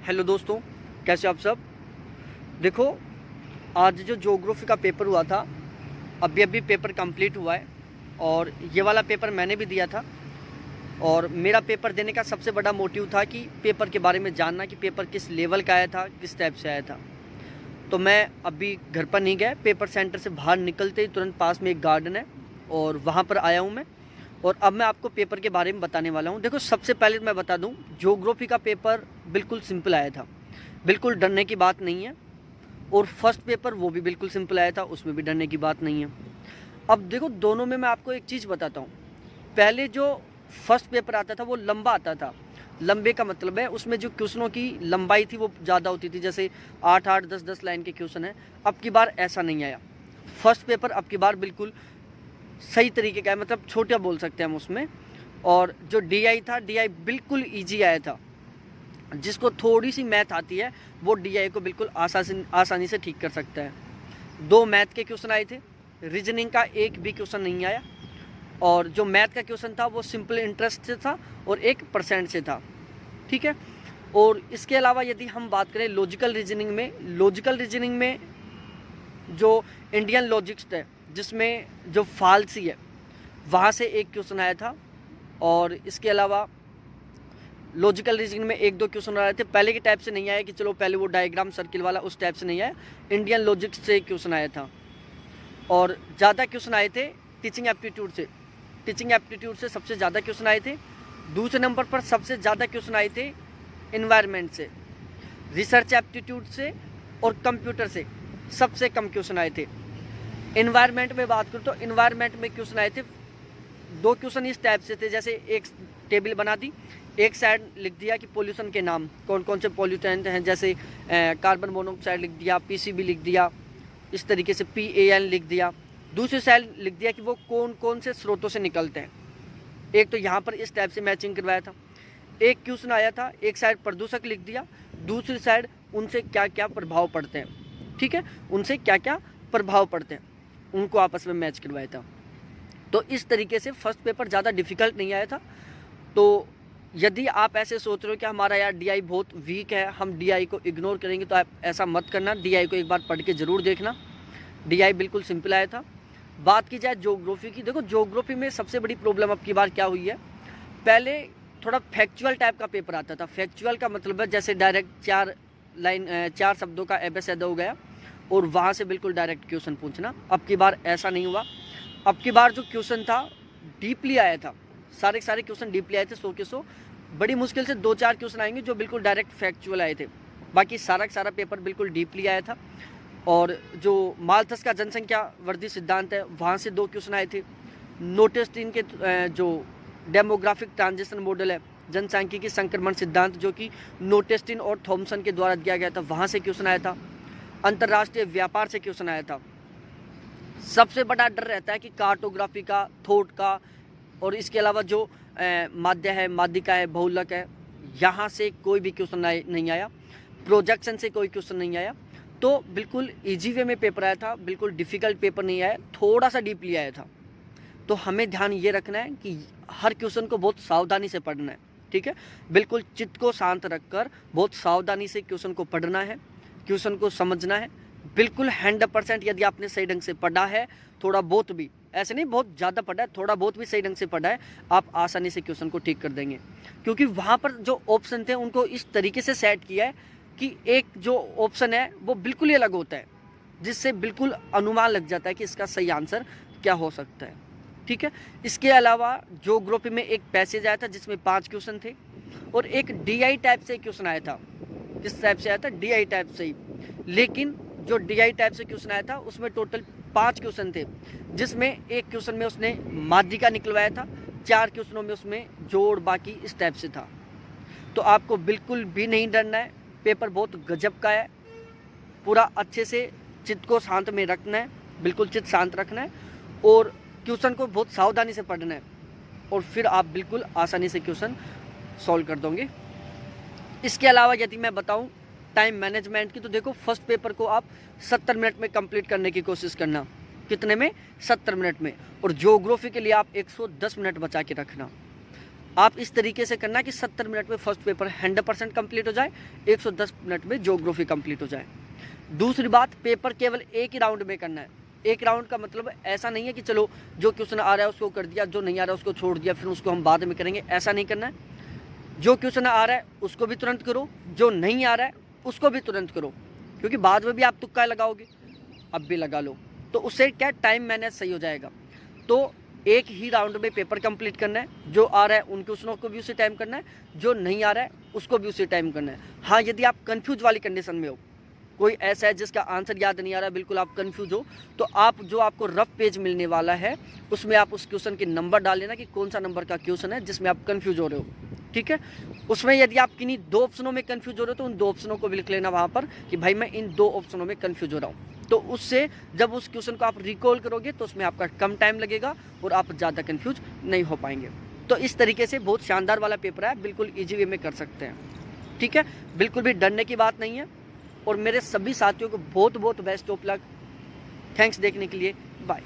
Hello दोस्तों, कैसे आप सब। देखो, आज जो ज्योग्राफी का पेपर हुआ था, अभी पेपर कंप्लीट हुआ है और ये वाला पेपर मैंने भी दिया था। और मेरा पेपर देने का सबसे बड़ा मोटिव था कि पेपर के बारे में जानना कि पेपर किस लेवल का आया था, किस टाइप से आया था। तो मैं अभी घर पर नहीं गया, पेपर सेंटर से बाहर निकलते ही तुरंत पास में एक गार्डन है और वहाँ पर आया हूँ मैं। और अब मैं आपको पेपर के बारे में बताने वाला हूँ। देखो, सबसे पहले मैं बता दूँ, ज्योग्राफी का पेपर बिल्कुल सिंपल आया था, बिल्कुल डरने की बात नहीं है। और फर्स्ट पेपर वो भी बिल्कुल सिंपल आया था, उसमें भी डरने की बात नहीं है। अब देखो, दोनों में मैं आपको एक चीज़ बताता हूँ। पहले जो फर्स्ट पेपर आता था वो लंबा आता था। लंबे का मतलब है उसमें जो क्वेश्चनों की लंबाई थी वो ज़्यादा होती थी, जैसे 8-8, 10-10 लाइन के क्वेश्चन है। अब की बार ऐसा नहीं आया। फर्स्ट पेपर अब की बार बिल्कुल सही तरीके का है, मतलब छोटा बोल सकते हैं हम उसमें। और जो डीआई था, डीआई बिल्कुल ईजी आया था। जिसको थोड़ी सी मैथ आती है वो डीआई को बिल्कुल आसानी से ठीक कर सकता है। 2 मैथ के क्वेश्चन आए थे, रीजनिंग का एक भी क्वेश्चन नहीं आया। और जो मैथ का क्वेश्चन था वो सिंपल इंटरेस्ट से था और 1% से था, ठीक है। और इसके अलावा यदि हम बात करें लॉजिकल रीजनिंग में जो इंडियन लॉजिक्स है, जिसमें जो फालसी है, वहाँ से एक क्वेश्चन आया था। और इसके अलावा लॉजिकल रीजनिंग में 1-2 क्वेश्चन आए थे। पहले के टाइप से नहीं आया कि चलो पहले वो डायग्राम सर्किल वाला, उस टाइप से नहीं आया। इंडियन लॉजिक्स से क्वेश्चन आया था। और ज़्यादा क्वेश्चन आए थे टीचिंग एप्टीट्यूड से सबसे ज़्यादा क्वेश्चन आए थे। दूसरे नंबर पर सबसे ज़्यादा क्वेश्चन आए थे एनवायरनमेंट से, रिसर्च एप्टीट्यूड से और कंप्यूटर से सबसे कम क्वेश्चन आए थे। एनवायरनमेंट में बात करूँ तो एनवायरनमेंट में क्वेश्चन आए थे 2 क्वेश्चन इस टाइप से थे, जैसे एक टेबल बना दी, एक साइड लिख दिया कि पोल्यूशन के नाम कौन कौन से पोल्यूटेंट हैं, जैसे कार्बन मोनोऑक्साइड लिख दिया, पीसीबी लिख दिया, इस तरीके से PAN लिख दिया। दूसरी साइड लिख दिया कि वो कौन कौन से स्रोतों से निकलते हैं। एक तो यहाँ पर इस टाइप से मैचिंग करवाया था। एक क्वेश्चन आया था, एक साइड प्रदूषक लिख दिया, दूसरी साइड उनसे क्या क्या प्रभाव पड़ते हैं, ठीक है, उनसे क्या क्या प्रभाव पड़ते हैं, उनको आपस में मैच करवाया था। तो इस तरीके से फर्स्ट पेपर ज़्यादा डिफ़िकल्ट नहीं आया था। तो यदि आप ऐसे सोच रहे हो कि हमारा यार डीआई बहुत वीक है, हम डीआई को इग्नोर करेंगे, तो आप ऐसा मत करना। डीआई को एक बार पढ़ के ज़रूर देखना। डीआई बिल्कुल सिंपल आया था। बात की जाए ज्योग्राफी की, देखो ज्योग्राफी में सबसे बड़ी प्रॉब्लम अब की बार क्या हुई है, पहले थोड़ा फैक्चुअल टाइप का पेपर आता था। फैक्चुअल का मतलब है जैसे डायरेक्ट 4 शब्दों का एबेसेड हो गया और वहाँ से बिल्कुल डायरेक्ट क्वेश्चन पूछना। अब की बार ऐसा नहीं हुआ। अब की बार जो क्वेश्चन था डीपली आया था, सारे क्वेश्चन डीपली आए थे, 100 के 100। बड़ी मुश्किल से 2-4 क्वेश्चन आएंगे जो बिल्कुल डायरेक्ट फैक्चुअल आए थे, बाकी सारा पेपर बिल्कुल डीपली आया था। और जो माल्थस का जनसंख्या वृद्धि सिद्धांत है, वहाँ से 2 क्वेश्चन आए थे। नोटेस्टीन के जो डेमोग्राफिक ट्रांजिशन मॉडल है, जनसांख्यिकी संक्रमण सिद्धांत, जो कि नोटेस्टीन और थॉमसन के द्वारा दिया गया था, वहाँ से क्वेश्चन आया था। अंतर्राष्ट्रीय व्यापार से क्वेश्चन आया था। सबसे बड़ा डर रहता है कि कार्टोग्राफी का, थॉट का, और इसके अलावा जो माध्य है, माध्यिका है, बहुलक है, यहाँ से कोई भी क्वेश्चन नहीं आया। प्रोजेक्शन से कोई क्वेश्चन नहीं आया। तो बिल्कुल इजी वे में पेपर आया था, बिल्कुल डिफ़िकल्ट पेपर नहीं आया, थोड़ा सा डीपली आया था। तो हमें ध्यान ये रखना है कि हर क्वेश्चन को बहुत सावधानी से पढ़ना है, ठीक है। बिल्कुल चित्त को शांत रखकर बहुत सावधानी से क्वेश्चन को पढ़ना है, क्वेश्चन को समझना है। बिल्कुल 100% यदि आपने सही ढंग से पढ़ा है, थोड़ा बहुत भी, ऐसे नहीं बहुत ज़्यादा पढ़ा है, थोड़ा बहुत भी सही ढंग से पढ़ा है, आप आसानी से क्वेश्चन को ठीक कर देंगे। क्योंकि वहाँ पर जो ऑप्शन थे उनको इस तरीके से सेट किया है कि एक जो ऑप्शन है वो बिल्कुल ही अलग होता है, जिससे बिल्कुल अनुमान लग जाता है कि इसका सही आंसर क्या हो सकता है, ठीक है। इसके अलावा ज्योग्राफी में एक पैसेज आया था जिसमें 5 क्वेश्चन थे और एक डीआई टाइप से क्वेश्चन आया था। किस टाइप से आया था? डीआई टाइप से ही। लेकिन जो डीआई टाइप से क्वेश्चन आया था उसमें टोटल 5 क्वेश्चन थे, जिसमें एक क्वेश्चन में उसने माध्यिका निकलवाया था, 4 क्वेश्चनों में उसमें जोड़ बाकी इस टाइप से था। तो आपको बिल्कुल भी नहीं डरना है, पेपर बहुत गजब का है। पूरा अच्छे से चित्त को शांत में रखना है, बिल्कुल चित्त शांत रखना है और क्वेश्चन को बहुत सावधानी से पढ़ना है, और फिर आप बिल्कुल आसानी से क्वेश्चन सॉल्व कर दोगे। इसके अलावा यदि मैं बताऊं टाइम मैनेजमेंट की, तो देखो फर्स्ट पेपर को आप 70 मिनट में कंप्लीट करने की कोशिश करना। कितने में? 70 मिनट में। और ज्योग्राफी के लिए आप 110 मिनट बचा के रखना। आप इस तरीके से करना कि 70 मिनट में फर्स्ट पेपर 100% कंप्लीट हो जाए, 110 मिनट में ज्योग्राफी कंप्लीट हो जाए। दूसरी बात, पेपर केवल एक ही राउंड में करना है। एक राउंड का मतलब ऐसा नहीं है कि चलो जो क्वेश्चन आ रहा है उसको कर दिया, जो नहीं आ रहा है उसको छोड़ दिया, फिर उसको हम बाद में करेंगे, ऐसा नहीं करना है। जो क्वेश्चन आ रहा है उसको भी तुरंत करो, जो नहीं आ रहा है उसको भी तुरंत करो, क्योंकि बाद में भी आप तुक्का लगाओगे, अब भी लगा लो, तो उससे क्या टाइम मैनेज सही हो जाएगा। तो एक ही राउंड में पेपर कंप्लीट करना है, जो आ रहा है उन क्वेश्चनों को भी उसी टाइम करना है, जो नहीं आ रहा है उसको भी उसी टाइम करना है। हाँ, यदि आप कंफ्यूज वाली कंडीशन में हो, कोई ऐसा है जिसका आंसर याद नहीं आ रहा, बिल्कुल आप कंफ्यूज हो, तो आप जो आपको रफ पेज मिलने वाला है उसमें आप उस क्वेश्चन के नंबर डाल लेना कि कौन सा नंबर का क्वेश्चन है जिसमें आप कंफ्यूज हो रहे हो, ठीक है। उसमें यदि आप किन्हीं 2 ऑप्शनों में कंफ्यूज हो रहे हो तो उन 2 ऑप्शनों को भी लिख लेना वहाँ पर कि भाई मैं इन 2 ऑप्शनों में कंफ्यूज हो रहा हूँ। तो उससे जब उस क्वेश्चन को आप रिकॉल करोगे तो उसमें आपका कम टाइम लगेगा और आप ज़्यादा कंफ्यूज नहीं हो पाएंगे। तो इस तरीके से बहुत शानदार वाला पेपर है, बिल्कुल ईजी वे में कर सकते हैं, ठीक है। बिल्कुल भी डरने की बात नहीं है। और मेरे सभी साथियों को बहुत बहुत बेस्ट ऑफ लक। थैंक्स देखने के लिए, बाय।